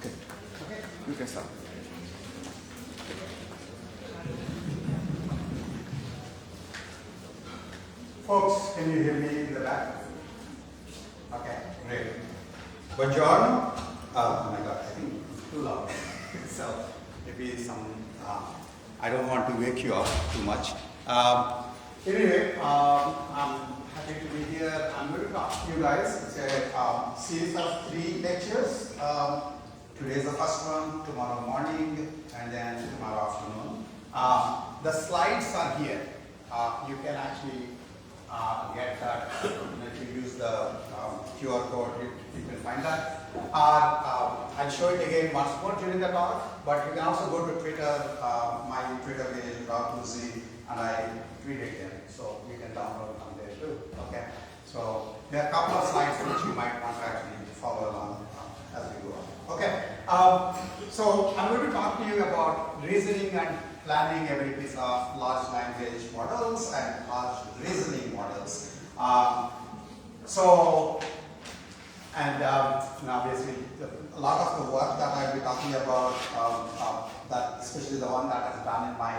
Okay. Okay. You can start. Folks, can you hear me in the back? Okay, great. Buongiorno. Oh my God, I think it's too loud. So maybe I don't want to wake you up too much. Anyway, I'm happy to be here. I'm going to talk to you guys. It's a series of 3 lectures. Today is the first one, tomorrow morning, and then tomorrow afternoon. The slides are here. You can actually get that. If you use the QR code, you can find that. I'll show it again once more during the talk, but you can also go to Twitter, my Twitter page, Rob Lucy, and I tweet it there. So you can download from there too. Okay. So there are a couple of slides which you might want to actually follow along as we go on. Okay. So I'm going to talk to you about reasoning and planning abilities of large language models and large reasoning models. Obviously, a lot of the work that I'll be talking about, that especially the one that is done in my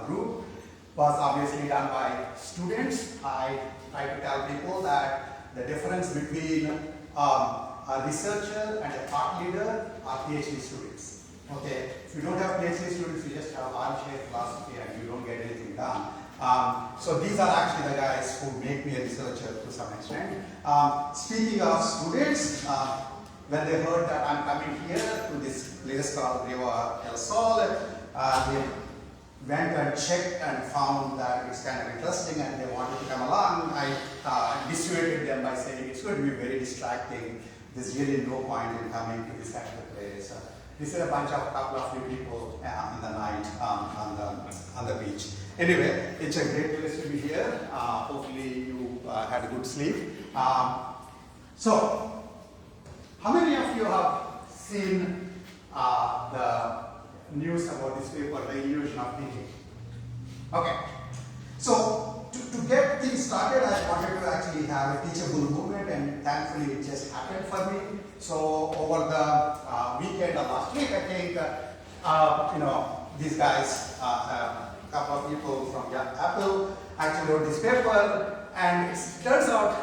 group, was obviously done by students. I try to tell people that the difference between a researcher and a thought leader are PhD students. Okay, if you don't have PhD students, you just have armchair philosophy and you don't get anything done. So these are actually the guys who make me a researcher to some extent. Speaking of students, when they heard that I'm coming here to this place called Riva El Sol, they went and checked and found that it's kind of interesting and they wanted to come along. I dissuaded them by saying it's going to be very distracting. There's really no point in coming to this kind of place. This is a couple of few people in the night on the beach. Anyway, it's a great place to be here. Hopefully you had a good sleep. So, how many of you have seen the news about this paper, The Illusion of Thinking? Okay. So, to get things started, I wanted to actually have a teachable movement, and thankfully it just happened for me. So, over the weekend or last week, I think, these guys, a couple of people from Apple actually wrote this paper, and it turns out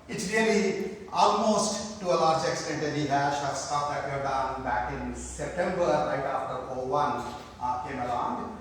it's really almost to a large extent a rehash of stuff that we have done back in September, right after O1 came along.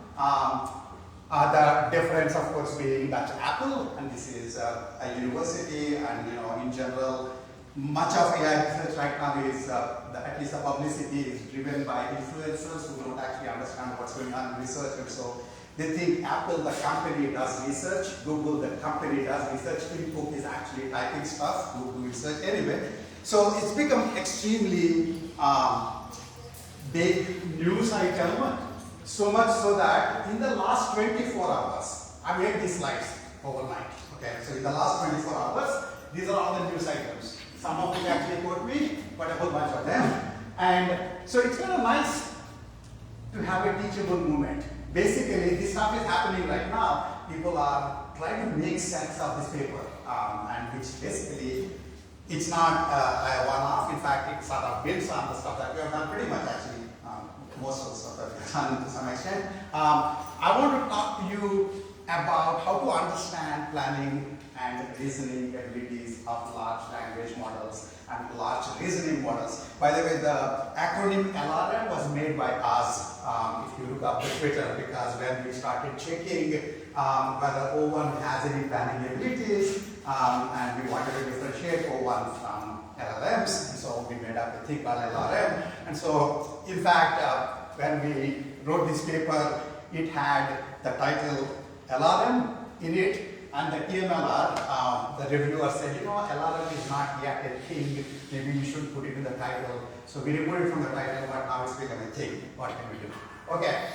The difference, of course, being that Apple, and this is a university, and in general, much of AI research right now is, at least the publicity is driven by influencers who don't actually understand what's going on in research, and so they think Apple, the company, does research, Google, the company, does research, Tim Cook is actually typing stuff, Google research, anyway. So it's become extremely big news item, so much so that in the last 24 hours, I made these slides overnight, okay? So in the last 24 hours, these are all the news items. Some of them actually quote me, but a whole bunch of them. And so it's kind of nice to have a teachable movement. Basically, this stuff is happening right now. People are trying to make sense of this paper, and which basically, it's not a one-off. In fact, it sort of builds on the stuff that we have done pretty much actually, most of the stuff that we have done to some extent. I want to talk to you about how to understand planning and reasoning abilities of large language models and large reasoning models. By the way, the acronym LRM was made by us, if you look up the Twitter, because when we started checking whether O1 has any planning abilities, and we wanted to differentiate O1 from LLMs, and so we made up a thing called LRM. And so, in fact, when we wrote this paper, it had the title LRM in it, and the TMLR, the reviewer said, LRM is not yet a thing, maybe you should put it in the title. So we removed it from the title, but now it's become a thing. What can we do? Okay.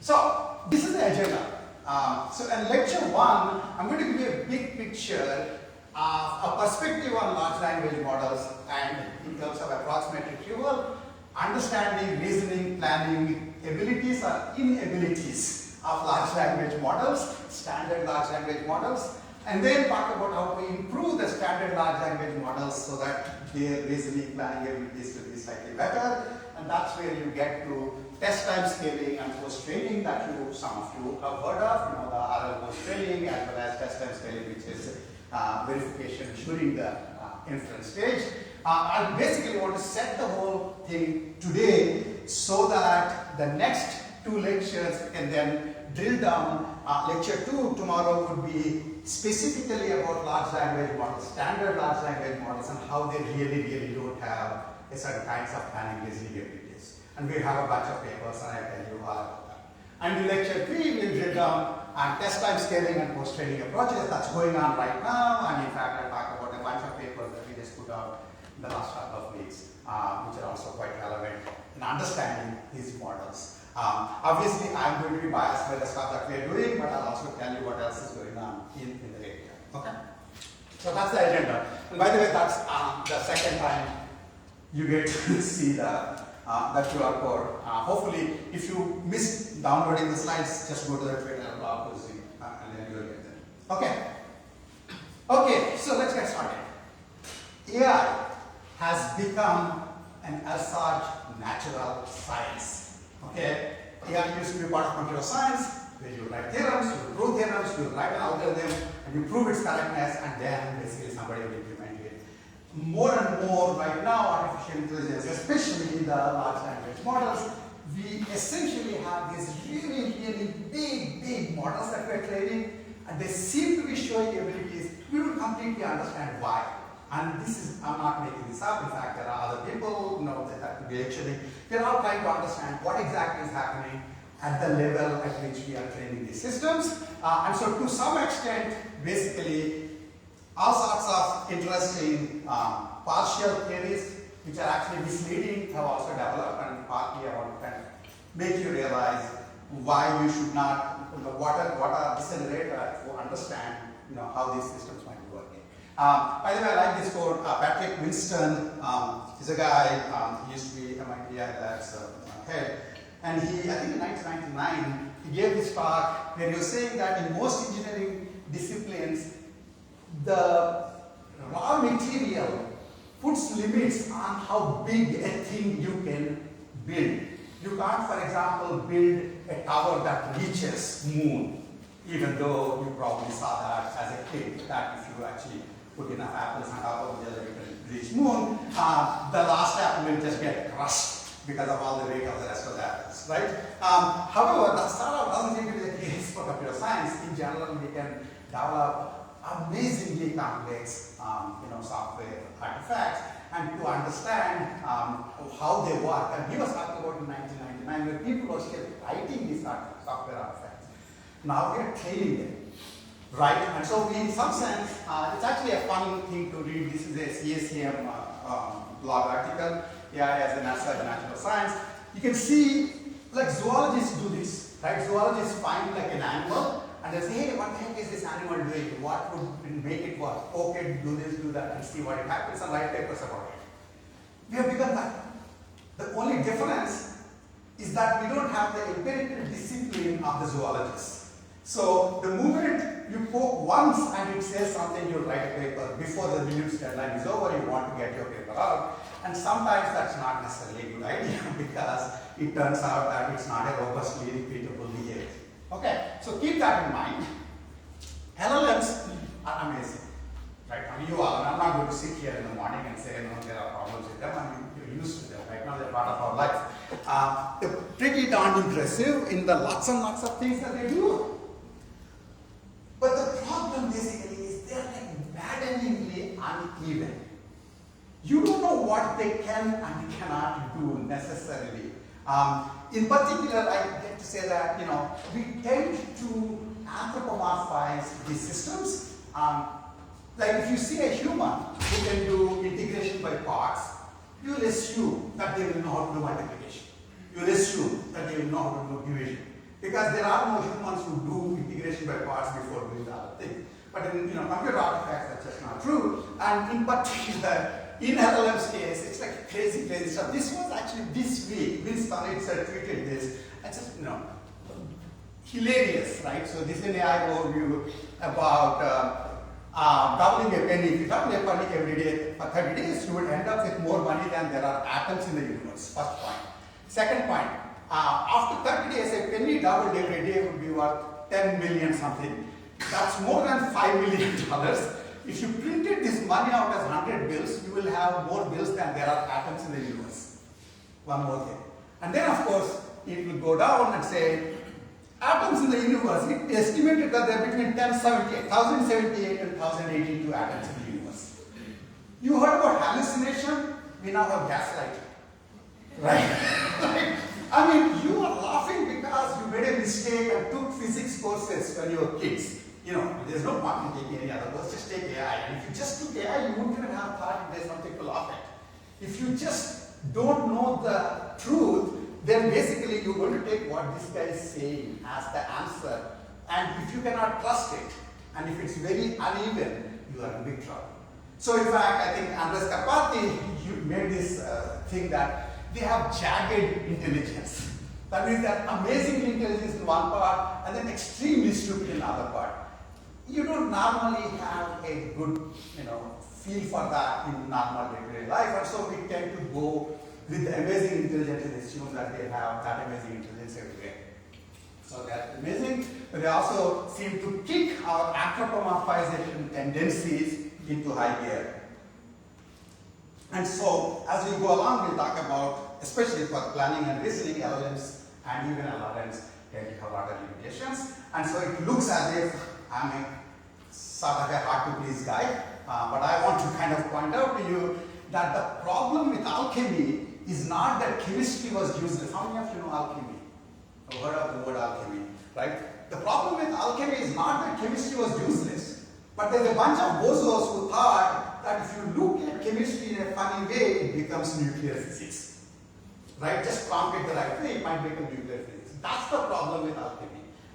So this is the agenda. So in lecture 1, I'm going to give you a big picture of a perspective on large language models and in terms of approximate retrieval, understanding, reasoning, planning, abilities or inabilities of large language models, standard large language models, and then talk about how to improve the standard large language models so that their reasoning planning abilities to be slightly better. And that's where you get to test time scaling and post-training that some of you have heard of, the RL post-training as well as test time scaling, which is verification during the inference stage. I basically want to set the whole thing today so that the next 2 lectures can then drill down. Lecture 2 tomorrow would be specifically about large language models, standard large language models, and how they really don't have a certain kinds of planning reasoning abilities. And we have a bunch of papers, and I'll tell you all about that. And in lecture 3, we'll drill down on test time scaling and post-training approaches. That's going on right now. And in fact, I'll talk about a bunch of papers that we just put out in the last couple of weeks, which are also quite relevant in understanding these models. Obviously, I'm going to be biased by the stuff that we're doing, but I'll also tell you what else is going on in the area. Okay? So that's the agenda. And by the way, that's the second time you get to see the QR code. Hopefully, if you missed downloading the slides, just go to the Twitter blog to see, and then you'll get them. Okay. Okay, so let's get started. AI has become an as-such natural science. Okay, AI used to be part of computer science, where you write theorems, you prove theorems, you write an algorithm, and you prove its correctness, and then basically somebody will implement it. More and more right now, artificial intelligence, especially the large language models, we essentially have these really big models that we're training, and they seem to be showing abilities we don't completely understand why. And this is, I'm not making this up, in fact, there are other people that we actually, we're all trying to understand what exactly is happening at the level at which we are training these systems. And so to some extent, basically, all sorts of interesting partial theories, which are actually misleading, have also developed, and partly I want to kind of make you realize why you should not, what are decelerate to understand, how these systems might be working. By the way, I like this quote. Patrick Winston is a guy, he used to be MIT lab's head, and he, I think in 1999, he gave this talk where he was saying that in most engineering disciplines, the raw material puts limits on how big a thing you can build. You can't, for example, build a tower that reaches moon, even though you probably saw that as a kid, that if you actually put enough apples on top of each other, you can reach moon. The last apple will just get crushed because of all the weight of the rest of the apples, right? However, that sort of doesn't seem to be the case for computer science. In general, we can develop amazingly complex, software artifacts, and to understand how they work. And he was talking about in 1999 where people were still writing these software artifacts. Now we are training them. Right, and so in some sense, it's actually a fun thing to read. This is a CSCM blog article, AI as a natural science. You can see, like zoologists do this, right? Zoologists find like an animal, and they say, hey, what the heck is this animal doing? What would make it work? Okay, do this, do that, and see what it happens, and write papers about it. We have begun that. The only difference is that we don't have the empirical discipline of the zoologists. So the moment you poke once and it says something, you write a paper. Before the release deadline is over, you want to get your paper out. And sometimes that's not necessarily a good idea because it turns out that it's not a robustly repeatable behavior. Okay, so keep that in mind. LLMs are amazing, right? I mean, you are. I'm not going to sit here in the morning and say, there are problems with them. I mean, you're used to them. Right now, they're part of our life. They're pretty darn impressive in the lots and lots of things that they do. But the problem basically is they're like maddeningly uneven. You don't know what they can and cannot do necessarily. In particular, I get to say that we tend to anthropomorphize these systems. Like if you see a human who can do integration by parts, you'll assume that they will know how to do multiplication. You'll assume that they will know how to do division. Because there are no humans who do integration by parts before doing the other thing. But in computer artifacts, that's just not true. And in particular, in LLM's case, it's like crazy stuff. This was actually this week. Vince Tonitzer tweeted this. It's just, hilarious, right? So this is an AI overview about doubling a penny. If you double a penny every day for 30 days, you would end up with more money than there are atoms in the universe. First point. Second point, after 30 days, a penny doubled every day would be worth 10 million something. That's more than $5 million. If you printed this money out as 100 bills, you will have more bills than there are atoms in the universe. One more thing. And then, of course, it will go down and say, atoms in the universe, it estimated that there are between 1078 and 1082 atoms in the universe. You heard about hallucination? We now have gaslighting. Right? I mean, you are laughing because you made a mistake and took physics courses when you were kids. You know, there's no point in taking any other course, just take AI. And if you just took AI, you wouldn't even have thought there's something to laugh at. If you just don't know the truth, then basically you're going to take what this guy is saying as the answer. And if you cannot trust it, and if it's very uneven, you are in big trouble. So in fact, I think Andres Karpathy made this thing that they have jagged intelligence. That means that amazing intelligence in one part and then extremely stupid in the other part. You don't normally have a good, feel for that in normal day-to-day life, and so we tend to go with the amazing intelligence and assume that they have that amazing intelligence everywhere. So they're amazing, but they also seem to kick our anthropomorphization tendencies into high gear. And so, as we go along, we'll talk about, especially for planning and reasoning, LLMs and even LRMs tend to have a lot of limitations. And so it looks as if I'm a sort of a hard-to-please guy, but I want to kind of point out to you that the problem with alchemy is not that chemistry was useless. How many of you know alchemy? I've heard of the word alchemy, right? The problem with alchemy is not that chemistry was useless, but there's a bunch of bozos who thought that if you look at chemistry in a funny way, it becomes nuclear physics, right? Just prompt it the right way, it might become nuclear physics. That's the problem with alchemy.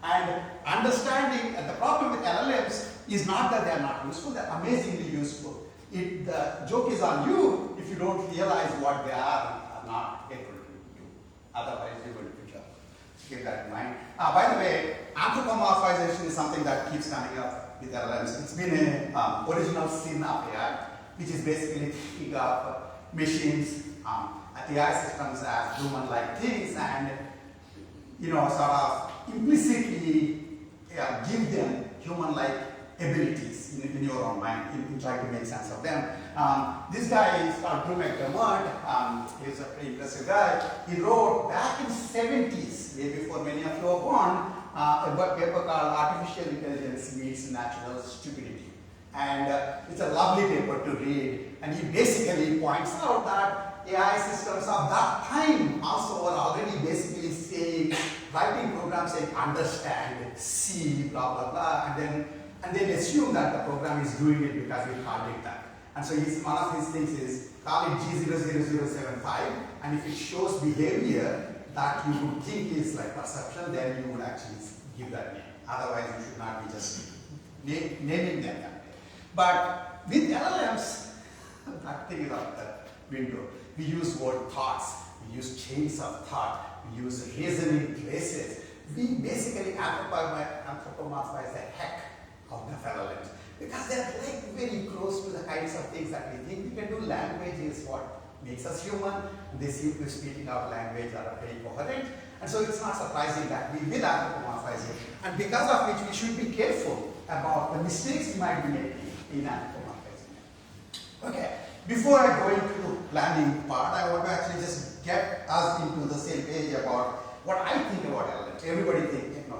And understanding the problem with LLMs is not that they are not useful, they're amazingly useful. The joke is on you if you don't realize what they are not able to do. Otherwise, you're going to pick up. Keep that in mind. By the way, anthropomorphization is something that keeps coming up with LLMs. It's been an original sin of AI, which is basically thinking of machines, AI systems as human-like things, and sort of implicitly give them human-like abilities in your own mind, in trying to make sense of them. This guy is called Drew McDermott. He's a pretty impressive guy. He wrote back in the 70s, way before many of you were born, a paper called Artificial Intelligence Meets Natural Stupidity. And it's a lovely paper to read. And he basically points out that AI systems of that time also were already basically saying, writing programs saying understand, see, blah, blah, blah, and then assume that the program is doing it because we called it that. And so one of his things is call it G00075, and if it shows behavior that you would think is like perception, then you would actually give that name. Otherwise, you should not be just naming them that way. But with LLMs, that thing is out the window. We use word thoughts, we use chains of thought, we use reasoning traces. We basically anthropomorphize the heck of the LLMs because they're like very close to the kinds of things that we think we can do. Language is what makes us human. They seem to be speaking our language are very coherent, and so it's not surprising that we will anthropomorphize it. And because of which we should be careful about the mistakes we might be making in anthropomorphizing it. Okay, before I go into the planning part, I want to actually just get us into the same page about what I think about LLMs. Everybody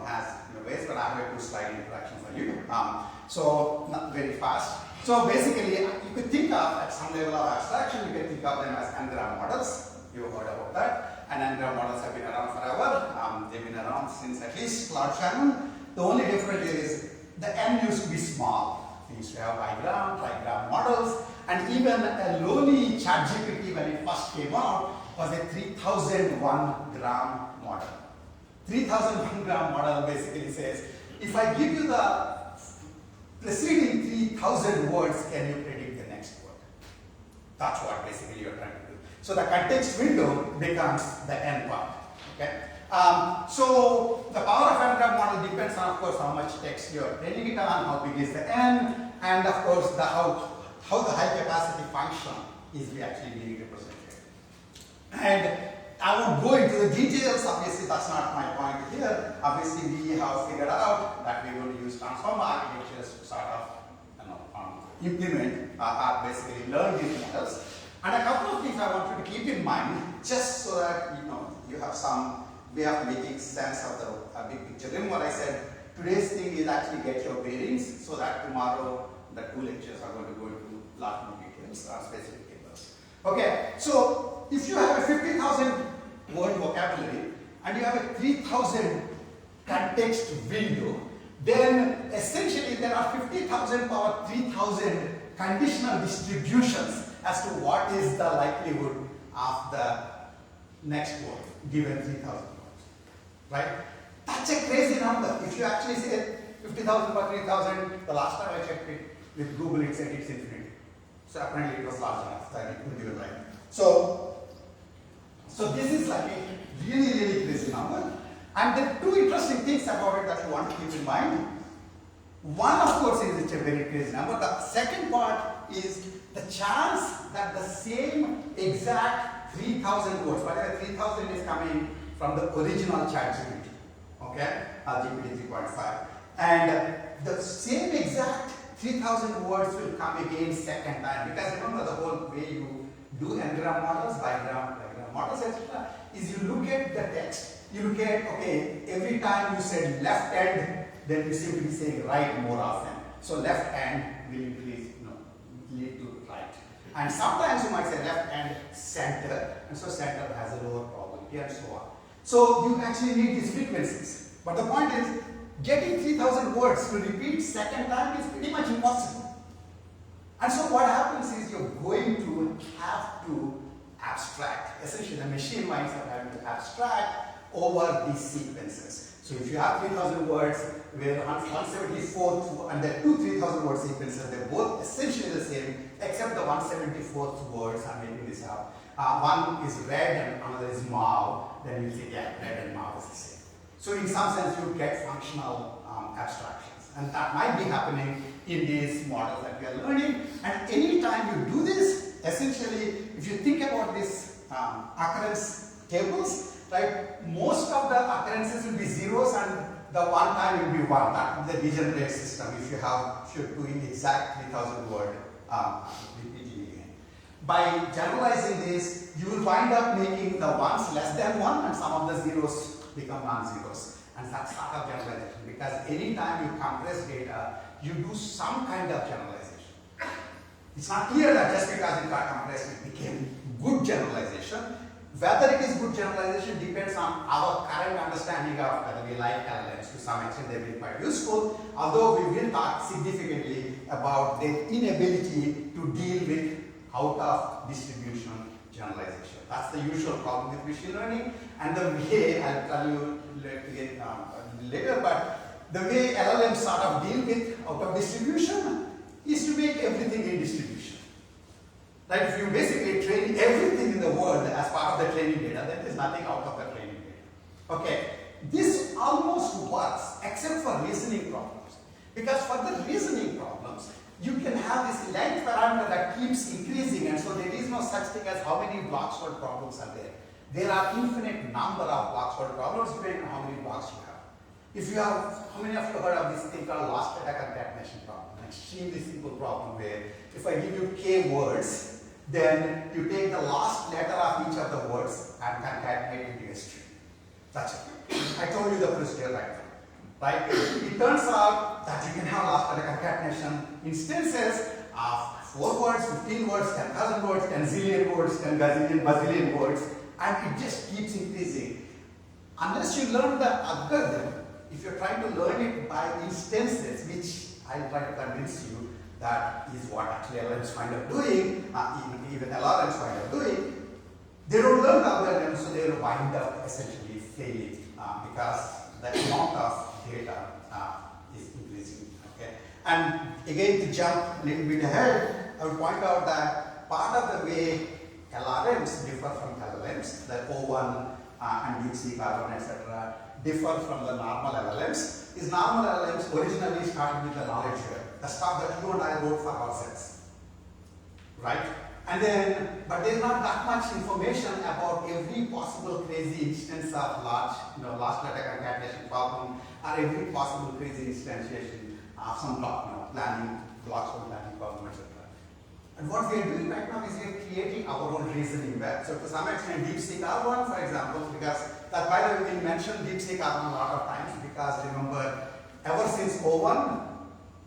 has ways, but I have a 2-slide introduction for you. So not very fast. So basically, you could think of at some level of abstraction, you can think of them as n-gram models. You've heard about that. And n-gram models have been around forever. They've been around since at least Claude Shannon. The only difference is the n used to be small. We used to have bigram, trigram models, and even a lowly ChatGPT when it first came out was a 3001 gram model. 3001 gram model basically says, if I give you the preceding 3000 words, can you predict the next word? That's what basically you're trying to do. So the context window becomes the n part. Okay? So the power of n-gram model depends on, of course, how much text you're training it on, how big is the n, and of course the how the high capacity function is actually being represented. And I won't go into the details, obviously that's not my point here. Obviously we have figured out that we're going to use transformer architectures to sort of implement or basically learn these models. And a couple of things I want you to keep in mind, just so that you have some way of making sense of the big picture. Remember what I said, today's thing is actually get your bearings, so that tomorrow the 2 lectures are going to go into a lot more details or specific tables. Okay, so if you have a 50,000 word vocabulary and you have a 3,000 context window, then essentially there are 50,000 power 3,000 conditional distributions as to what is the likelihood of the next word given 3,000 words, right? That's a crazy number. If you actually say 50,000 per 3,000, the last time I checked it with Google, it said it's infinity. So apparently it was large enough that it could be right. So this is like a really, really crazy number. And there are 2 interesting things about it that you want to keep in mind. One, of course, is it's a very crazy number. The second part is the chance that the same exact 3,000 words, whatever 3,000 is coming from the original ChatGPT, okay, GPT 3.5, and the same exact 3,000 words will come again second time. Because remember, the whole way you do n-gram models, bigram models, etc., is you look at the text. You look at, okay, every time you said left end, then you seem to be saying right more often. So left end will increase, lead to right. And sometimes you might say left end center, and so center has a lower probability and so on. So you actually need these frequencies. But the point is, getting 3,000 words to repeat second time is pretty much impossible. And so what happens is you're going to have to abstract. Essentially, the machine minds are having to abstract over these sequences. So if you have 3,000 words where 174th and there are 2 3,000 word sequences, they're both essentially the same, except the 174th words, I'm making this up. One is red and another is mauve, then you say, yeah, red and mauve is the same. So in some sense, you get functional abstractions. And that might be happening in these models that we are learning. And anytime you do this, essentially, if you think about these occurrence tables, right, most of the occurrences will be zeros and the one time will be 1. That will be the degenerate system if you're doing exact 3,000 word repeating again. By generalizing this, you will wind up making the ones less than 1 and some of the zeros become non-zeros. And that's part of generalization, because anytime you compress data, you do some kind of generalization. It's not clear that just because it got compressed, it became good generalization. Whether it is good generalization depends on our current understanding of whether we like LLMs. To some extent, they've been quite useful, although we will talk significantly about their inability to deal with out of distribution generalization. That's the usual problem with machine learning, and the way, I'll tell you later, but the way LLMs sort of deal with out of distribution is to make everything in distribution. Right? If you basically train everything in the world as part of the training data, then there's nothing out of the training data. Okay, this almost works except for reasoning problems. Because for the reasoning problems, you can have this length parameter that keeps increasing, and so there is no such thing as how many blocks word problems are there. There are infinite number of blocks word problems depending on how many blocks you have. If you have, how many of you heard of this thing called last letter concatenation problem? An extremely simple problem where if I give you k words, then you take the last letter of each of the words and concatenate into a string. That's it. I told you the procedure right now. Right? It turns out that you can have last letter concatenation instances of 4 words, 15 words, 10,000 words, 10 zillion words, 10 gazillion, bazillion words, and it just keeps increasing. Unless you learn the algorithm, if you're trying to learn it by instances, which I'll try to convince you that is what actually LLMs wind up doing, even LRMs wind up doing, they don't learn the algorithm, so they'll wind up essentially failing because the amount of data is increasing. Okay? And again, to jump a little bit ahead, I would point out that part of the way LRMs differ from LLMs, the O1 and UC, carbon, etc., differ from the normal LLMs, is normal LLMs originally started with the knowledge web. the stuff that you and I wrote for ourselves, right? And then, but there's not that much information about every possible crazy instance of large letter concatenation problem, or every possible crazy instantiation of some block, planning, blocks for planning problem, etc. And what we are doing right now is we are creating our own reasoning web. So to some extent, DeepSeek R1, for example, because that, by the way, we mentioned DeepSeek R1 a lot of times, because remember, ever since O1,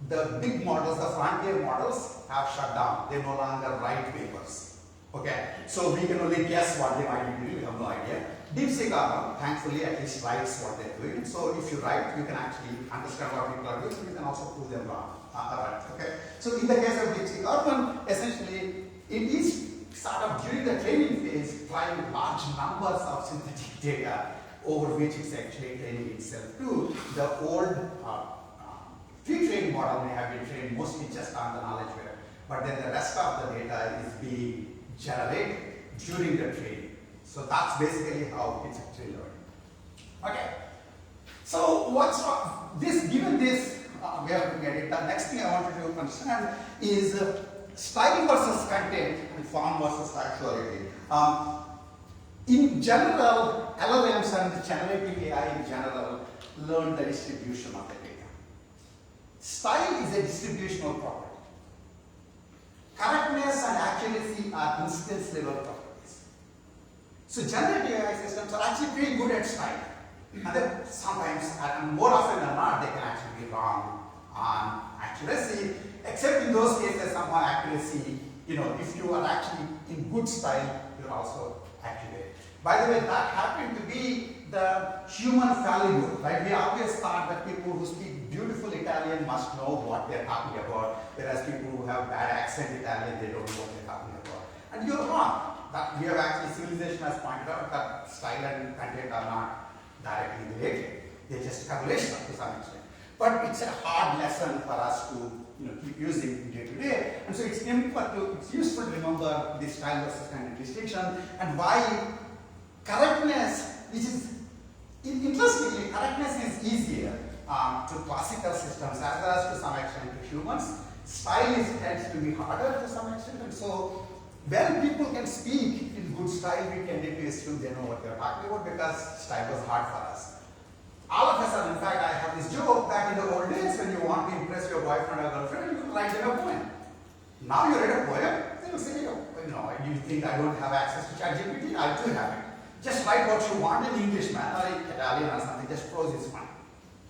the big models, the frontier models, have shut down. They no longer write papers. Okay, so we can only guess what they might be doing. We have no idea. DeepSeek R1, thankfully, at least writes what they're doing. So if you write, you can actually understand what people are doing. So you can also prove them wrong. Right. Okay. So in the case of DeepSeek R1, essentially, it is sort of during the training phase trying large numbers of synthetic data over which it's actually training itself to. The old pre-trained model may have been trained mostly just on the knowledge web, but then the rest of the data is being generated during the training. So that's basically how it's actually learning. Okay. So what's this? Given this, we are looking at it. The next thing I want you to understand is style versus content and form versus actuality. In general, LLMs and generative AI in general learn the distribution of the data. Style is a distributional property. Correctness and accuracy are instance level properties. So generative AI systems are actually pretty good at style. And then sometimes, and more often than not, they can actually be wrong on accuracy, except in those cases, somehow accuracy, if you are actually in good style, you're also accurate. By the way, that happened to be the human fallible, right? We always thought that people who speak beautiful Italian must know what they're talking about, whereas people who have bad accent Italian, they don't know what they're talking about. And you're wrong. That we have actually, civilization has pointed out that style and content are not directly related. They're just correlational to some extent. But it's a hard lesson for us to keep using day to day. And so it's useful to remember this style versus content distinction and why correctness, which is interestingly, correctness is easier to classical systems as well as to some extent to humans. Style tends to be harder to some extent, and so when people can speak in good style, we tend to assume they know what they're talking about because style was hard for us. All of us are, in fact, I have this joke back in the old days when you want to impress your boyfriend or girlfriend, you could write them a poem. Now you read a poem, they will say, you think I don't have access to ChatGPT? I do have it. Just write what you want in English, man, or in Italian or something, just prose is fine.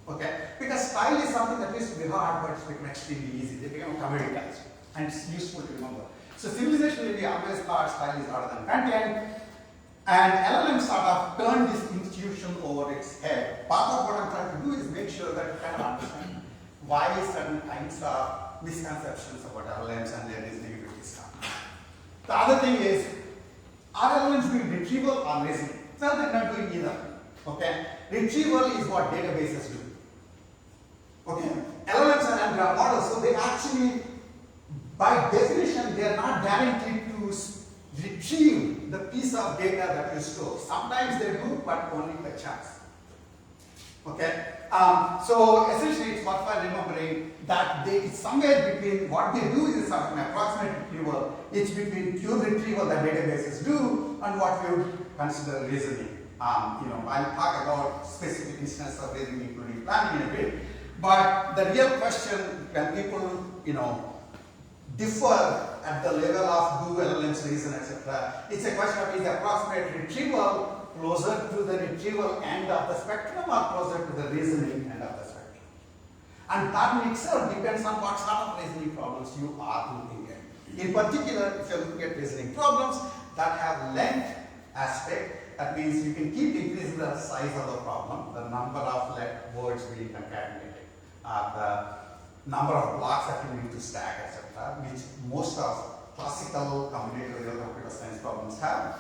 Okay? Because style is something that used to be hard, but it's become extremely easy. They become commoditized, and it's useful to remember. So civilization, we always thought style is harder than content, and LLM sort of turned this institution over its head. Part of what I'm trying to do is make sure that you kind of understand why certain kinds of misconceptions about LLMs and their reasoning abilities come. The other thing is, are LLMs doing retrieval or reasoning? Well, they're not doing either. Okay? Retrieval is what databases do. Okay? LLMs are underground models, so they actually, by definition, they are not guaranteed to retrieve the piece of data that you store. Sometimes they do, but only by chance. Okay? So essentially, it's worthwhile remembering that it's somewhere between what they do is sort of an approximate retrieval. It's between pure retrieval that databases do and what we would consider reasoning. I'll talk about specific instances of reasoning, including planning in a bit. But the real question, when people, differ at the level of do LLMs reason, etc., it's a question of is approximate retrieval closer to the retrieval end of the spectrum or closer to the reasoning end of the spectrum. And that in itself depends on what sort of reasoning problems you are looking at. In particular, if you're looking at reasoning problems that have length aspect, that means you can keep increasing the size of the problem, the number of words being concatenated, the number of blocks that you need to stack, etc., which most of classical combinatorial computer science problems have.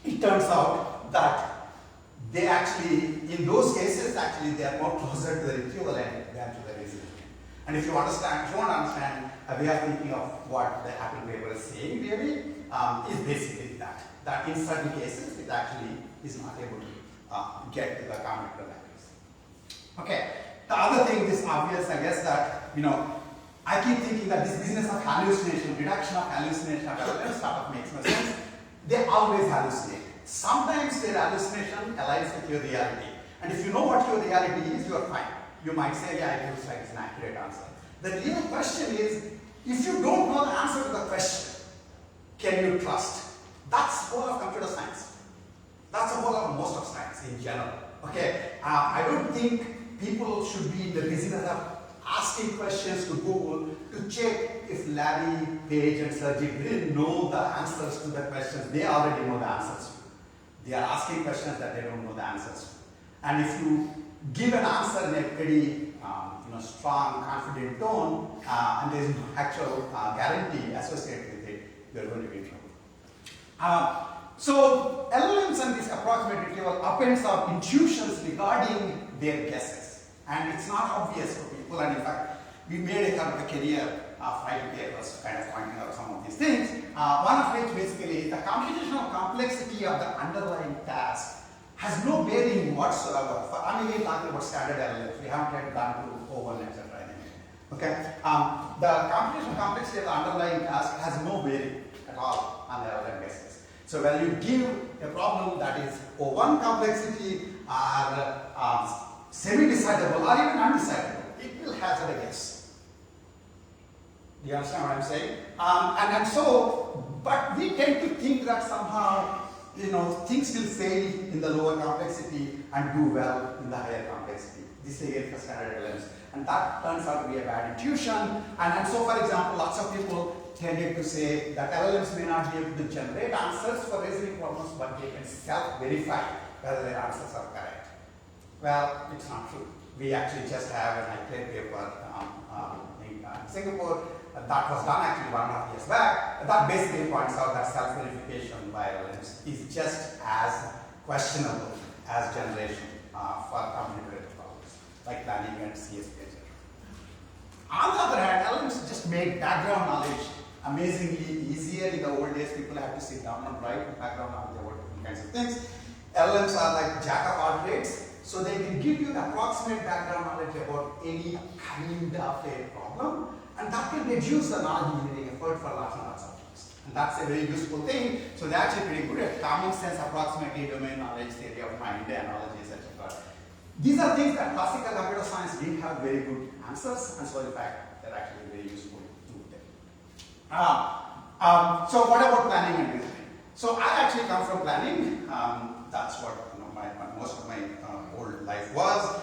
It turns out that they actually, in those cases, actually they are more closer to the retrieval end than to the reasoning end. And if you want to understand a way of thinking of what the Apple paper is saying really, is basically that in certain cases it actually is not able to get to the combinatorial values. Okay. The other thing is obvious, I guess, that, I keep thinking that this business of hallucination, reduction of hallucination of LLMs sort of makes no sense. They always hallucinate. Sometimes their hallucination aligns with your reality. And if you know what your reality is, you are fine. You might say, yeah, it looks like it's an accurate answer. The real question is, if you don't know the answer to the question, can you trust? That's the whole of computer science. That's the whole of most of science in general. Okay, I don't think people should be in the business of asking questions to Google to check if Larry, Page, and Sergey didn't know the answers to the questions. They already know the answers. They are asking questions that they don't know the answers to. And if you give an answer in a pretty strong, confident tone, and there is no actual guarantee associated with it, you are going to be in trouble. So LLMs and this approximate retrieval appends our intuitions regarding their guesses. And it's not obvious for people, and in fact, we made a kind of a career of writing papers kind of pointing out some of these things. One of which basically the computational complexity of the underlying task has no bearing whatsoever. I'm again talking about standard LLMs. We haven't yet gone to O1, etc. Okay? The computational complexity of the underlying task has no bearing at all on the LLM guesses. So when you give a problem that is O1 complexity or semi-decidable or even undecidable, it will hazard a guess. Do you understand what I'm saying? But we tend to think that somehow things will fail in the lower complexity and do well in the higher complexity. This is again for standard LLMs. And that turns out to be a bad intuition. And so, for example, lots of people tended to say that LLMs may not be able to generate answers for reasoning problems, but they can self-verify whether their answers are correct. Well, it's not true. We actually just have an ICLAIR paper in Singapore. That was done actually 1.5 years back. That basically points out that self-verification by LLMs is just as questionable as generation for computer-related problems, like planning and CSP, etc. On the other hand, LLMs just made background knowledge amazingly easier. In the old days, people had to sit down and write background knowledge about different kinds of things. LLMs are like jack of all trades. So they can give you the approximate background knowledge about any kind of a problem, and that can reduce the knowledge engineering effort for lots and lots of things. And that's a very useful thing. So they're actually pretty good at common sense, approximately domain knowledge, theory of mind, analogies, etc. These are things that classical computer science didn't have very good answers, and so in fact, they're actually very useful to them. So what about planning and reasoning? So I actually come from planning. That's what most of my whole life was.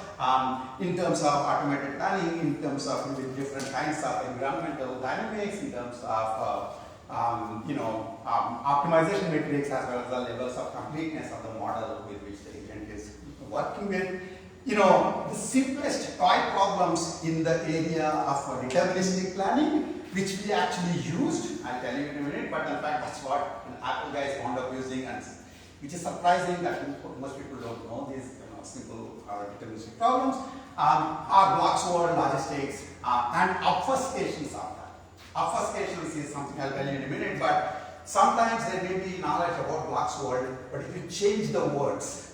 In terms of automated planning, in terms of different kinds of environmental dynamics, in terms of optimization metrics, as well as the levels of completeness of the model with which the agent is working with. The simplest toy problems in the area of deterministic planning, which we actually used, I'll tell you in a minute, but in fact that's what Apple guys wound up using, and which is surprising that most people don't know these simple deterministic problems, are block word logistics and obfuscations of that. Obfuscations is something I'll tell you in a minute, but sometimes there may be knowledge about block word, but if you change the words,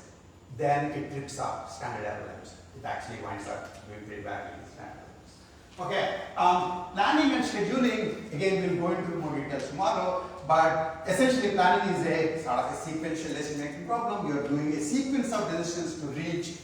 then it trips up standard LLMs. It actually winds up doing pretty badly in standard LLMs. Okay, planning and scheduling, again we'll go into more details tomorrow, but essentially planning is a sort of a sequential decision-making problem. You're doing a sequence of decisions to reach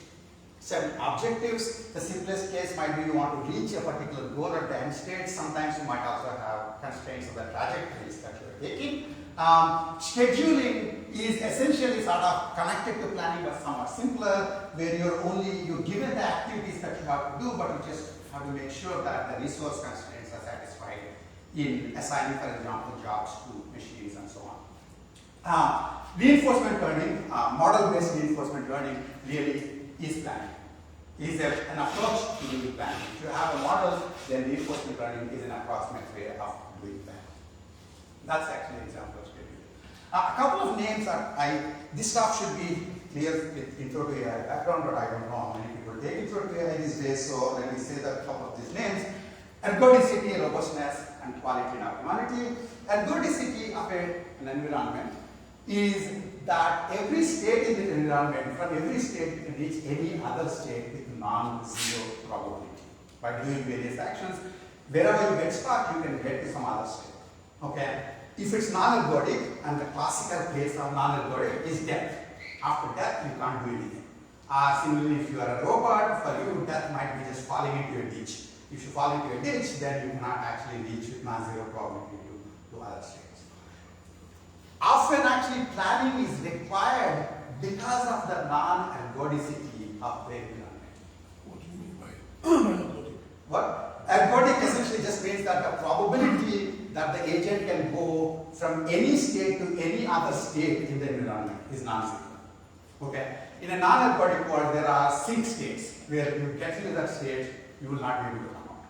certain objectives. The simplest case might be you want to reach a particular goal at the end state. Sometimes you might also have constraints of the trajectories that you're taking. Scheduling is essentially sort of connected to planning but somewhat simpler, where you're given the activities that you have to do, but you just have to make sure that the resource constraints are satisfied in assigning, for example, jobs to machines and so on. Reinforcement learning, model-based reinforcement learning really is planning. Is an approach to doing planning. If you have a model, then reinforcement learning is an approximate way of doing planning. That's actually an example of scheduling. A couple of names this stuff should be clear with intro to AI background, but I don't know how many people take intro to AI these days, so let me say that a couple of these names. Ergodicity, robustness, and quality and optimality. Ergodicity of an environment is that every state in the environment, from every state you can reach any other state with non-zero probability. By doing various actions, wherever you get stuck, you can get to some other state. Okay? If it's non-ergodic, and the classical case of non-ergodic is death. After death, you can't do anything. Similarly, if you are a robot, for you, death might be just falling into a ditch. If you fall into a ditch, then you cannot actually reach with non-zero probability to other states. Often, actually, planning is required because of the non-ergodicity of the environment. What do you mean by ergodic? What? Ergodic essentially just means that the probability that the agent can go from any state to any other state in the environment is non-zero. Okay? In a non-ergodic world, there are sync states where you get into that state, you will not be able to come out.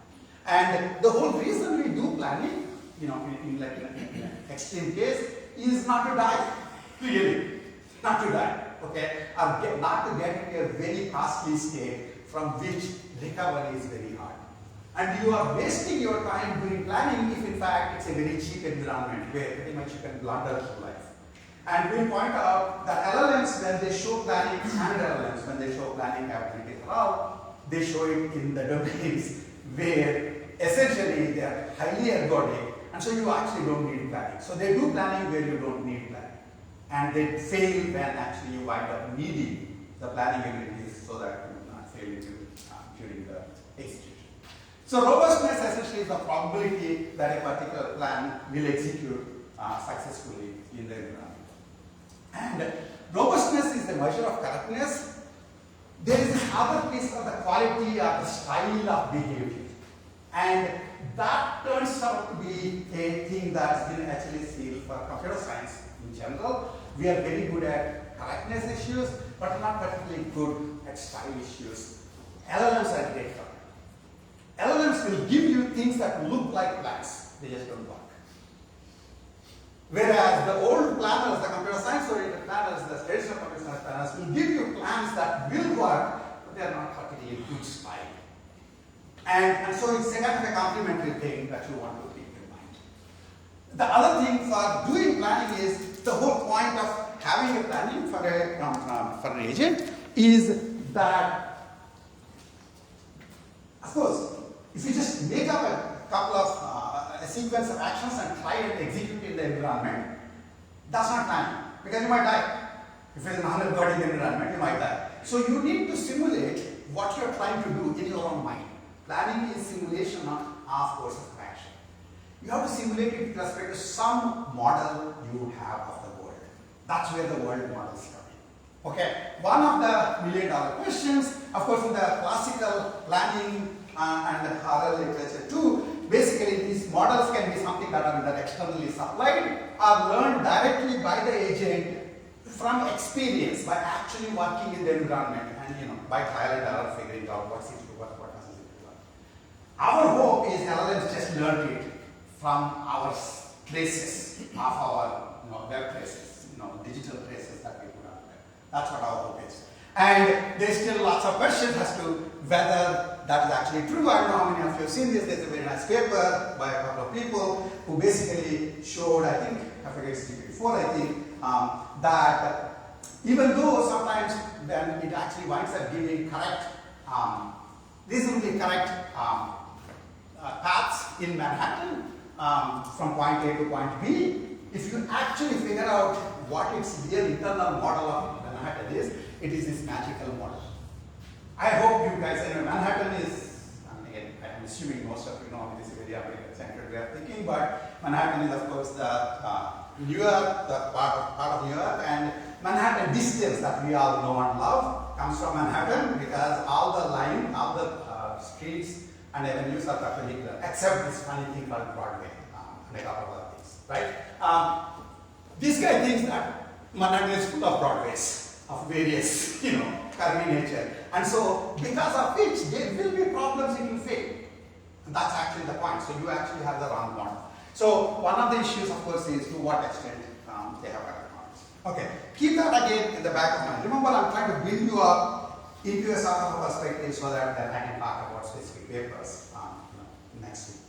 And the whole reason we do planning, in an extreme case, is not to die. Clearly, not to die. Okay? Or not to get into a very costly state from which recovery is very hard. And you are wasting your time doing planning if in fact it's a very cheap environment where pretty much you can blunder through life. And we point out that LLMs, when they show planning, standard LLMs, when they show planning capability for all, they show it in the domains where essentially they are highly ergodic, and so you actually don't need planning. So they do planning where you don't need planning. And they fail when actually you wind up needing the planning abilities so that you do not fail during the execution. So robustness essentially is the probability that a particular plan will execute successfully in the environment. And robustness is the measure of correctness. There is this other piece of the quality or the style of behavior. And that turns out to be a thing that's been actually seen for computer science in general. We are very good at correctness issues, but not particularly good at style issues. LLMs are great for it. LLMs will give you things that look like plans. They just don't work. Whereas the old planners, the computer science-oriented planners, the traditional computer science planners will give you plans that will work, but they are not particularly good style. And so it's a kind of a complementary thing that you want to keep in mind. The other thing for doing planning is the whole point of having a planning for an agent is that, of course, if you just make up a couple of a sequence of actions and try and execute in the environment, that's not planning, because you might die. If it's an unergodic environment, you might die. So you need to simulate what you're trying to do in your own mind. Planning is simulation of courses of action. You have to simulate it with respect to some model you have of the world. That's where the world models come in. Okay, one of the million-dollar questions, of course, in the classical planning and RL literature too, basically these models can be something that are either externally supplied or learned directly by the agent from experience, by actually working in the environment and by trial and error figuring out what seems to work, what doesn't seem to work. Our hope is LLMs just learned it from our traces of our web traces, digital traces that we put out there. That's what our hope is. And there's still lots of questions as to whether that is actually true. I don't know how many of you have seen this. There's a very nice paper by a couple of people who basically showed, I forget it's GPT-4, that even though sometimes when it actually winds up giving correct, reasonably correct paths in Manhattan from point A to point B, if you actually figure out what its real internal model of Manhattan is, it is this magical model. I hope you guys know Manhattan is, again, I'm assuming most of you know it is a very American-centered way of thinking, but Manhattan is, of course, the New York, the part of New York, and Manhattan distance that we all know and love comes from Manhattan because all the streets and avenues are perpendicular, except this funny thing called Broadway and a couple of other things, right? This guy thinks that Manhattan is full of Broadways of various, curvy nature. And so, because of which, there will be problems it will fail. And that's actually the point. So, you actually have the wrong model. So, one of the issues, of course, is to what extent they have correct models. Okay, keep that again in the back of mind. Remember, I'm trying to build you up into a sort of a perspective so that then I can talk about specific papers next week.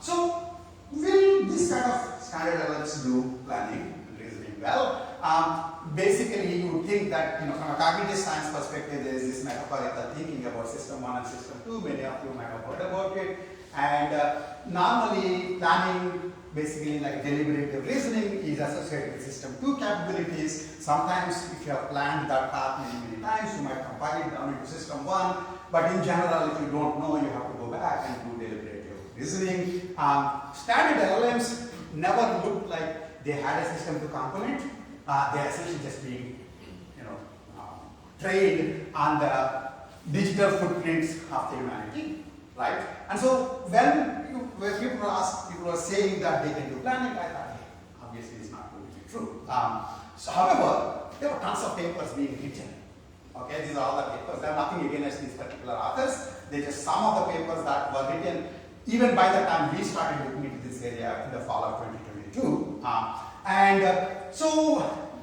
So, will this kind of standard LLMs do planning and reasoning well? basically you would think that, from a cognitive science perspective, there is this metaphorical thinking about system 1 and system 2. Many of you might have heard about it. And normally planning, basically like deliberative reasoning, is associated with system 2 capabilities. Sometimes if you have planned that path many times, you might compile it down into system 1. But in general, if you don't know, you have to go back and do deliberative reasoning. Standard LLMs never looked like they had a system 2 component. They're essentially just being, trained on the digital footprints of the humanity, right? And so when people are saying that they can do planning, I thought, hey, obviously it's not going to be true. However, there were tons of papers being written. Okay, these are all the papers. There are nothing against these particular authors. They're just some of the papers that were written even by the time we started looking into this area in the fall of 2022. So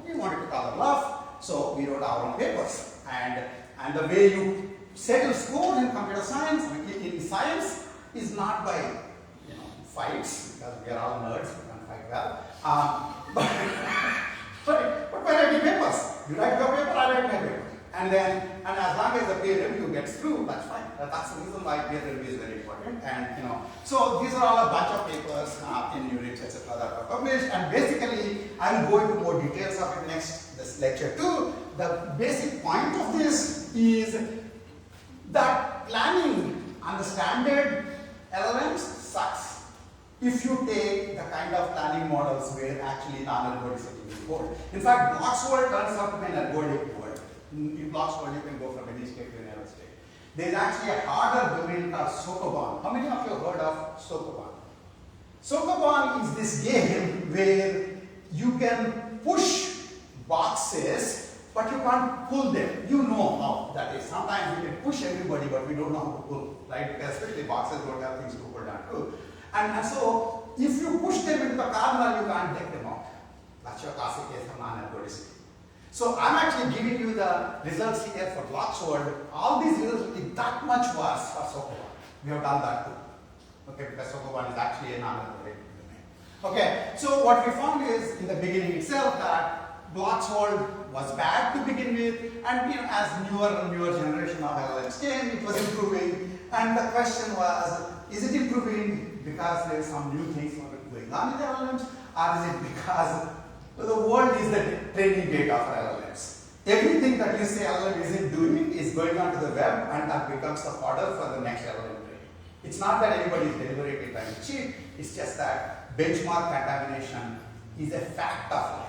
we wanted to call it bluff, so we wrote our own papers. And the way you settle scores in computer science, in science, is not by fights, because we are all nerds, we can fight well. But by writing papers. You write your paper, I write my paper. And as long as the peer review gets through, that's fine. That's the reason why peer review is very important. So these are all a bunch of papers in units, etc., that are published. And basically, I'll go into more details of it this lecture too. The basic point of this is that planning on the standard LLMs sucks. If you take the kind of planning models where actually non-algorithmic is involved. In fact, Block's world turns out to be an algorithmic world. In Block's world, you can go from any state to another state. There is actually a harder domain called Sokoban. How many of you have heard of Sokoban? Sokoban is this game where you can push boxes, but you can't pull them. You know how that is. Sometimes we can push everybody, but we don't know how to pull, right? Because especially boxes don't have things to pull down too. And so, if you push them into the corner, you can't take them out. That's your classic case of non-algorithmic. So I'm actually giving you the results here for Block's world. All these results will be that much worse for Sokoban. We have done that too. Okay, because Sokoban is actually a non-algorithmic domain. Okay, so what we found is in the beginning itself that Block's world was bad to begin with, and as newer and newer generation of LLMs came, it was improving. And the question was, is it improving because there are some new things going on in the LLMs, or is it because the world is the training data for LLMs? Everything that you say LLM isn't doing is going onto the web, and that becomes the fodder for the next LLM training. It's not that anybody is deliberately trying to cheat, it's just that benchmark contamination is a fact of life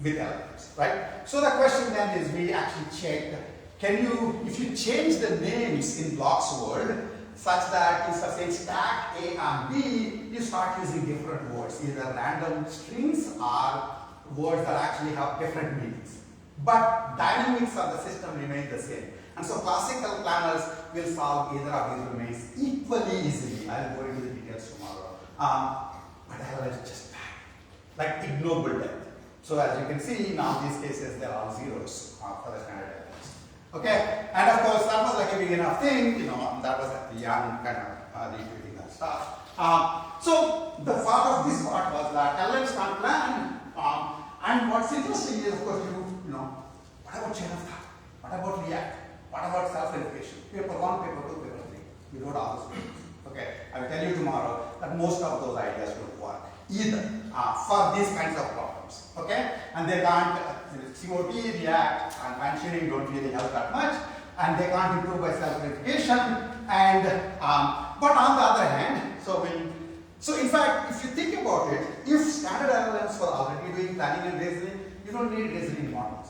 with LLMs, right? So the question then is, we actually checked, if you change the names in Block's world, such that instead of saying stack A and B, you start using different words, either random strings or words that actually have different meanings. But dynamics of the system remain the same. And so classical planners will solve either of these domains equally easily. I'll go into the details tomorrow. But LLM is just bad, like ignoble depth. So as you can see, now these cases, they're all zeros for the standard LLMs. Okay, and of course that was like a big enough thing, that was like the young kind of retweeting that stuff. So the part of this part was that LLMs can't plan, and what's interesting is, of course, what about chain of thought? What about React? What about self-verification? Paper 1, paper 2, paper 3. We wrote all those papers. Okay, I will tell you tomorrow that most of those ideas don't work either for these kinds of problems. Okay, and they can't. COT, React, and mentioning don't really help that much, and they can't improve by self-verification. And but on the other hand, so in fact, if you think about it, if standard LLMs were already doing planning and reasoning, you don't need reasoning models.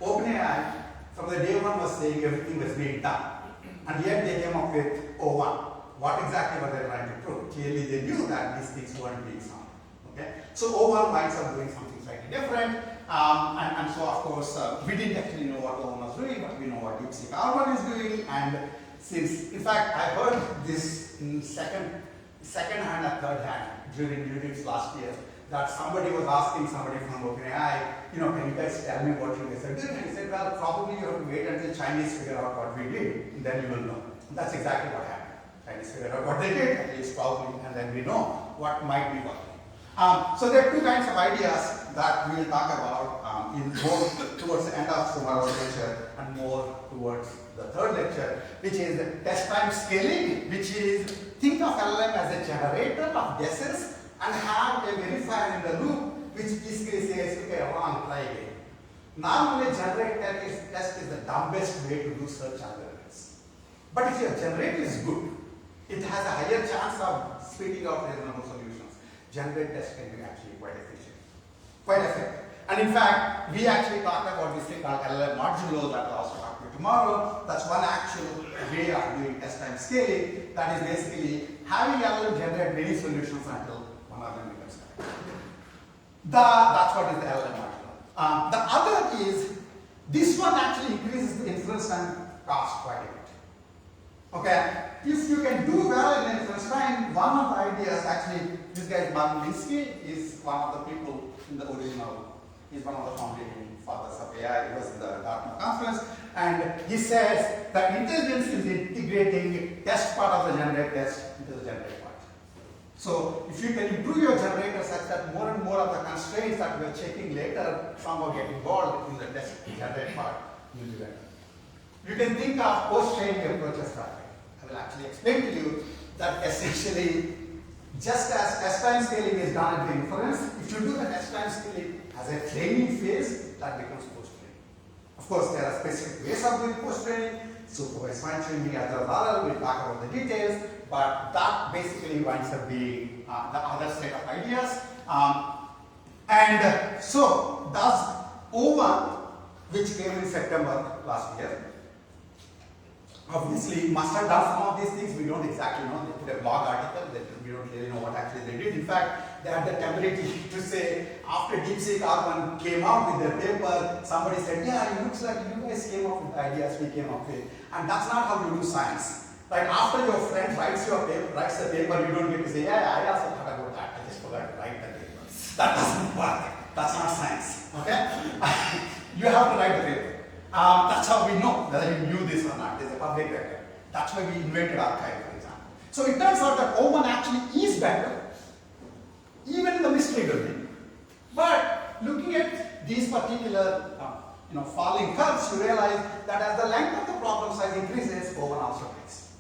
OpenAI, from the day one, was saying everything was being done, and yet they came up with O1. What exactly were they trying to prove? Clearly, they knew that these things weren't being solved. Okay, so O1 winds up doing something slightly different. And so, of course, we didn't actually know what O1 was doing, but we know what DeepSeek R1 is doing. And since, in fact, I heard this in second hand and third hand during units last year, that somebody was asking somebody from OpenAI, can you guys tell me what you guys are doing? And he said, well, probably you have to wait until Chinese figure out what we did, and then you will know. And that's exactly what happened. Chinese figured out what they did, at least probably, and then we know what might be working. So there are two kinds of ideas that we will talk about in both towards the end of tomorrow's lecture and more towards the third lecture, which is test time scaling, which is think of LLM as a generator of guesses and have a verifier in the loop which basically says, okay, wrong, try again. Normally, generated test is the dumbest way to do search algorithms. But if your generator is good, it has a higher chance of spitting out reasonable solutions. Generate test can be actually quite efficient, quite effective. And in fact, we actually talked about this thing called LLM modulo that I'll also talk to you tomorrow. That's one actual way of doing test time scaling. That is basically having LLM generate many solutions until one of them becomes correct. That's what is the LLM modulo. The other is, this one actually increases the inference time cost quite a bit. Okay, if you can do well in inference time, one of the ideas actually, this guy Martin Minsky is one of the people in the original. He's one of the founding fathers of AI. He was in the Dartmouth conference, and he says that intelligence is integrating test part of the generate test into the generate part. So if you can improve your generator such that more and more of the constraints that we are checking later somehow get involved in the test generate part, you'll do better. You can think of post-training approaches that way. I will actually explain to you that essentially, just as test time scaling is done at the inference, if you do the test time scaling as a training phase, that becomes post-training. Of course, there are specific ways of doing post-training. Supervised fine-tuning as well, we'll talk about the details, but that basically winds up being the other set of ideas. And so, does O1, which came in September last year, obviously must have done some of these things. We don't exactly know. They put a blog article that we don't really know what actually they did. In fact, they had the temerity to say after DeepSeek R1 came out with their paper, somebody said, yeah, it looks like you guys came up with the ideas we came up with. And that's not how you do science. Right after your friend writes the paper, you don't get to say, yeah, I also thought about that. I just forgot to write the paper. That doesn't work. That's not science. Okay? You have to write the paper. That's how we know whether you knew this or not. There's a public record. That's why we invented archive, for example. So it turns out that O1 actually is better, even in the mystery domain. But looking at these particular falling curves, you realize that as the length of the problem size increases, O1 also rises.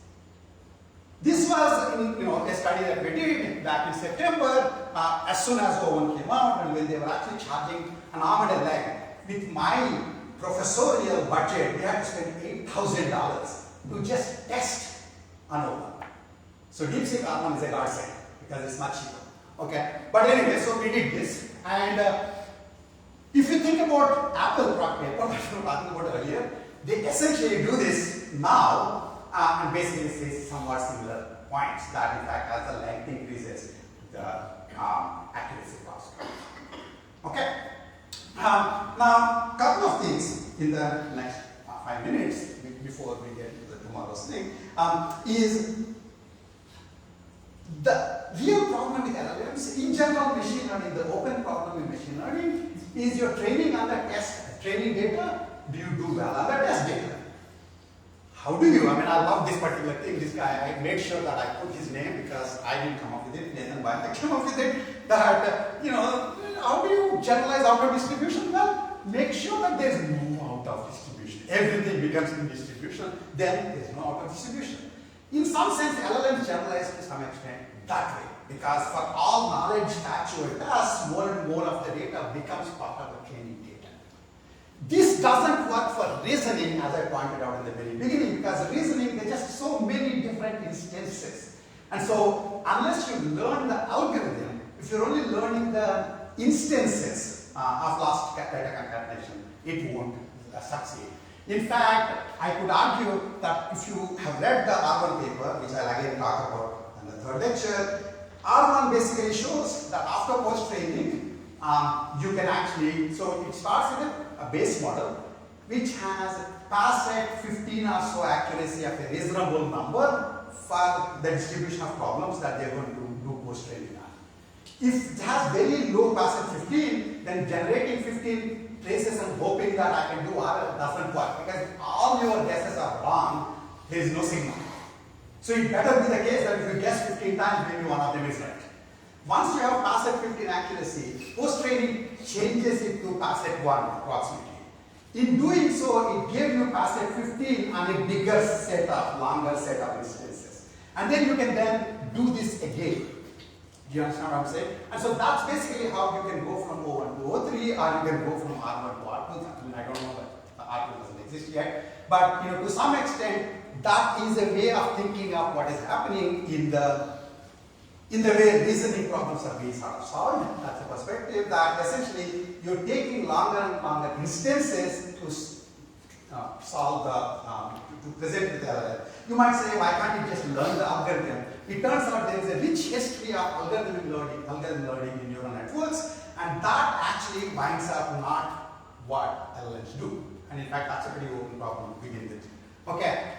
This was a study that we did back in September, as soon as O1 came out, and when they were actually charging an arm and a leg. With my professorial budget, we had to spend $8,000 to just test an O1. So DeepSeek R1 is a godsend because it's much cheaper. Okay, but anyway, so we did this, and if you think about Apple paper that we were talking about earlier, they essentially do this now and basically say somewhat similar points that in fact as the length increases, the accuracy cost. Okay. Now, a couple of things in the next 5 minutes before we get into the tomorrow's thing is the real problem with LLMs, in general machine learning, the open problem in machine learning is your training on the test training data. Do you do well on the test data? How do you? I mean, I love this particular thing. This guy, I made sure that I put his name because I didn't come up with it. Nathan Bayer came up with it. That how do you generalize out of distribution? Well, make sure that there's no out of distribution. Everything becomes in distribution. Then there's no out of distribution. In some sense, LLMs generalize to some extent that way, because for all knowledge factual tasks, more and more of the data becomes part of the training data. This doesn't work for reasoning, as I pointed out in the very beginning, because reasoning, there are just so many different instances. And so, unless you learn the algorithm, if you're only learning the instances of lost data concatenation, it won't succeed. In fact, I could argue that if you have read the R1 paper, which I'll again talk about in the third lecture, R1 basically shows that after post-training, you can actually, so it starts with a base model, which has parset 15 or so accuracy of a reasonable number for the distribution of problems that they're going to do post-training on. If it has very low parset 15, then generating 15 traces and hoping that I can do R doesn't work, because if all your guesses are wrong, there is no signal. So it better be the case that if you guess 15 times, maybe one of them is right. Once you have pass at 15 accuracy, post-training changes it to pass at 1 approximately. In doing so, it gave you pass at 15 on a bigger setup, longer set of instances. And then you can then do this again. Do you understand what I'm saying? And so that's basically how you can go from O1 to O3, or you can go from R1 to R2. I mean, I don't know that the R2 doesn't exist yet, but to some extent, that is a way of thinking of what is happening in the way reasoning problems are being sort of solved. That's a perspective that essentially you're taking longer and longer instances to solve the, to present with the LLM. You might say, why can't you just learn the algorithm? It turns out there is a rich history of algorithm learning in neural networks, and that actually winds up not what LLMs do. And in fact, that's a pretty open problem to begin with. Okay,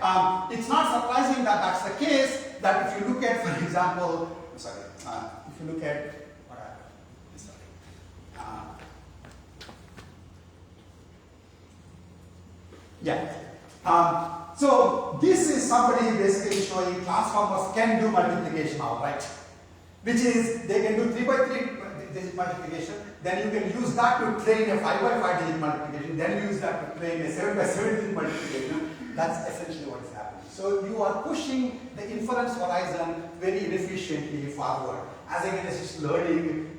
it's not surprising that that's the case, that if you look at, for example, if you look at, what happened? So this is somebody basically showing transformers can do multiplication outright, which is they can do 3 by 3 digit multiplication, then you can use that to train a 5 by 5 digit multiplication, then use that to train a 7 by 7 digit multiplication. That's essentially what is happening. So you are pushing the inference horizon very inefficiently forward as against just learning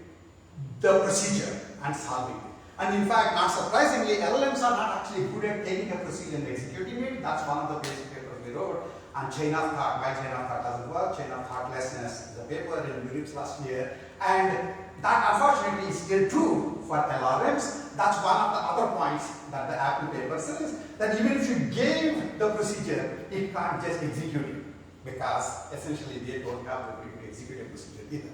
the procedure and solving it. And in fact, not surprisingly, LLMs are not actually good at taking a procedure and executing it. That's one of the basic papers we wrote. And chain of thought, my chain of thought doesn't work. Chain of thoughtlessness is a paper in Europe last year. And that unfortunately is still true for LRMs. That's one of the other points that the Apple paper says, that even if you gave the procedure, it can't just execute it, because essentially they don't have the ability to execute a procedure either.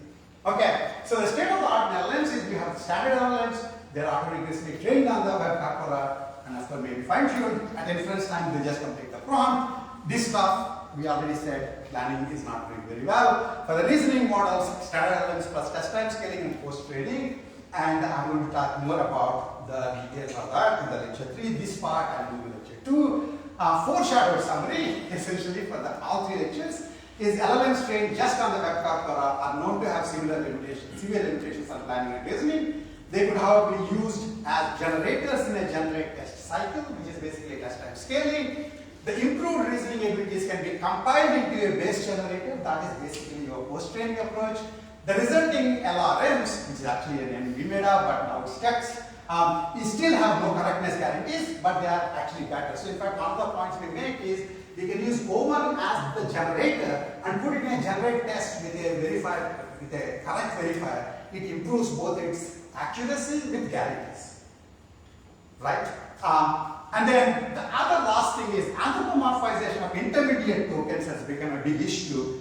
Okay, so the state of the art in LLMs is we have standard LLMs. They're automatically trained on the web corpora, and of course maybe fine-tuned. At inference time, they just complete the prompt. This stuff, we already said, planning is not doing very well. For the reasoning models, standard LLMs plus test time scaling and post-training. And I'm going to talk more about the details of that in the lecture 3. This part I'll do in lecture 2. Foreshadowed summary, essentially for all 3 lectures, is LLMs trained just on the web corpora are known to have severe limitations on planning and reasoning. They could, however, be used as generators in a generate test cycle, which is basically test time scaling. The improved reasoning abilities can be compiled into a base generator, that is basically your post-training approach. The resulting LRMs, which is actually an name we made up, but now it's text, you still have no correctness guarantees, but they are actually better. So in fact, one of the points we make is we can use O1 as the generator and put it in a generate test with a verifier, with a correct verifier. It improves both its accuracy with guarantees, right? And then the other last thing is anthropomorphization of intermediate tokens has become a big issue.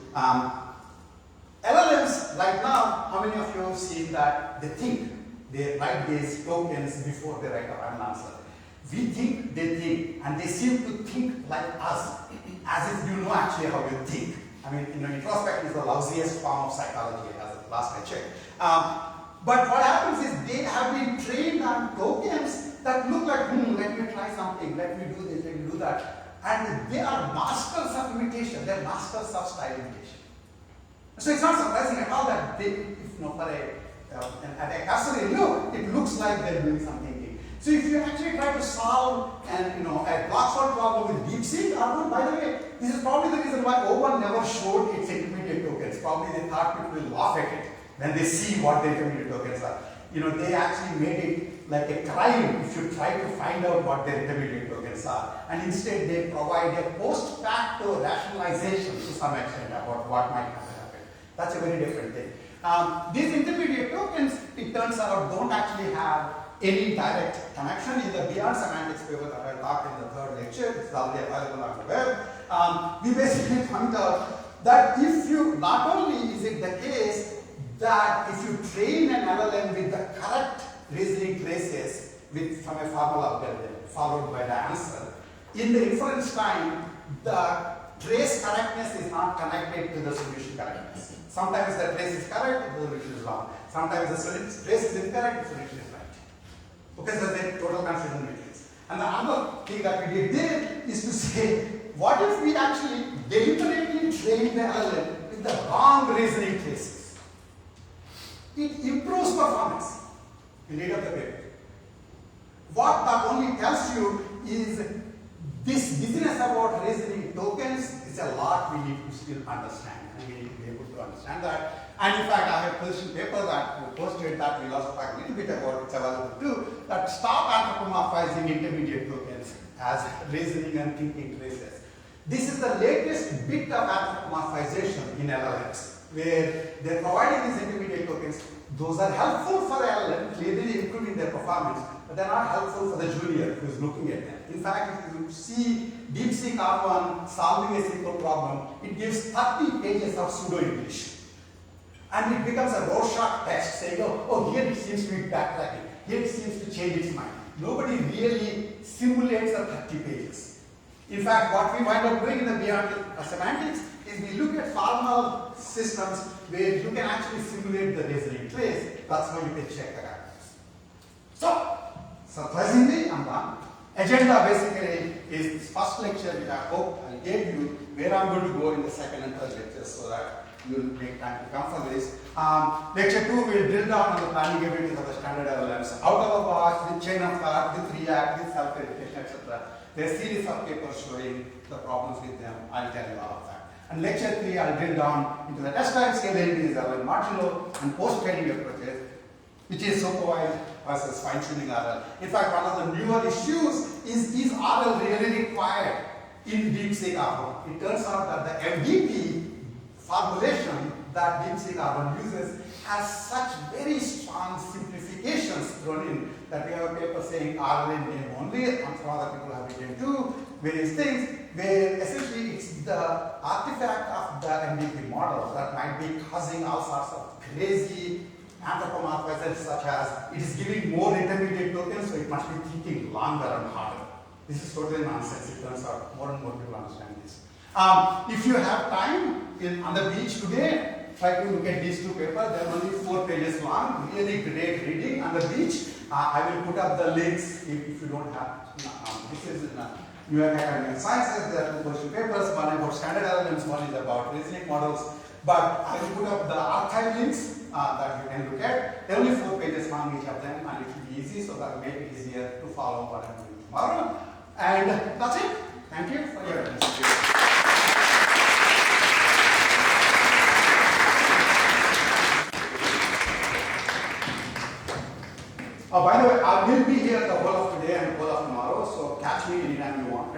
LLMs right now, how many of you have seen that they think, they write these tokens before they write an answer? We think, they think, and they seem to think like us, as if you know actually how you think. I mean, introspection is the lousiest form of psychology, as last I checked. But what happens is they have been trained on tokens that look like, let me try something, let me do this, let me do that. And they are masters of imitation, they're masters of style imitation. So it's not surprising at all that they, at a cursory look, it looks like they're doing something. So if you actually try to solve a block sort problem with DeepSeek, by the way, this is probably the reason why O1 never showed its intermediate tokens. Probably they thought people will laugh at it when they see what the intermediate tokens are. They actually made it like a crime if you try to find out what their intermediate tokens are. And instead they provide a post facto rationalization to some extent about what might happen. That's a very different thing. These intermediate tokens, it turns out, don't actually have any direct connection. In the Beyond Semantics paper that I talked in the 3rd lecture, it's already available on the web, we basically point out that if you, not only is it the case that if you train an LLM with the correct reasoning traces from a formal algorithm followed by the answer, in the inference time, the trace correctness is not connected to the solution correctness. Sometimes the trace is correct, the solution is wrong. Sometimes the trace is incorrect, the solution is right. Okay, so there's total confusion matrix. And the other thing that we did there is to say, what if we actually deliberately train the LLM with the wrong reasoning traces? it improves performance. You read up the paper. What that only tells you is this business about reasoning tokens is a lot we need to still understand, and we need to be able to understand that. And in fact, I have published a paper that we posted that we'll also talk a little bit about, it's available too, that stop anthropomorphizing intermediate tokens as reasoning and thinking traces. This is the latest bit of anthropomorphization in LLMs, where they're providing these intermediate tokens. Those are helpful for LLM, clearly improving their performance, but they're not helpful for the junior who is looking at them. In fact, if you see DeepSeek R1 solving a simple problem, it gives 30 pages of pseudo-English. And it becomes a Rorschach test saying, oh, here it seems to be backtracking, here it seems to change its mind. Nobody really simulates the 30 pages. In fact, what we wind up doing in the beyond semantics is we look at formal systems where you can actually simulate the reasoning trace. That's how you can check the characters. So, surprisingly, I'm done. Agenda basically is this first lecture which I hope I gave you, where I'm going to go in the second and third lectures so that you'll make time to come for this. Lecture 2 will drill down on the planning abilities of the standard LLMs out of the box, with chain of thought, with React, with self-verification, etc. There's a series of papers showing the problems with them. I'll tell you all of that. And lecture 3, I'll drill down into the test time scaling, LLM modulo, and post-training approaches, which is supervised versus fine-tuning RL. In fact, one of the newer issues is RL really required in DeepSeek R1? It turns out that the MVP formulation that DeepSeek R1 uses has such very strong simplifications thrown in that we have a paper saying RL in name only, and some other people have written too, various things, where essentially it's the artifact of the MVP model that might be causing all sorts of crazy anthropomorphisms, such as it is giving more intermediate tokens, so it must be thinking longer and harder. This is totally nonsense. It turns out more and more people understand this. If you have time on the beach today, try to look at these two papers. They're only 4 pages long, really great reading on the beach. I will put up the links if you don't have. This is in New York Academy of Sciences. There are 2 question papers, one about standard LLMs, one is about reasoning models. But I will put up the archive links that you can look at. They're only 4 pages long, each of them, and it should be easy, so that will make it easier to follow what I'm doing tomorrow. And that's it. Thank you for your attention. By the way, I will be here the whole of today and the whole of tomorrow, so catch me anytime you want.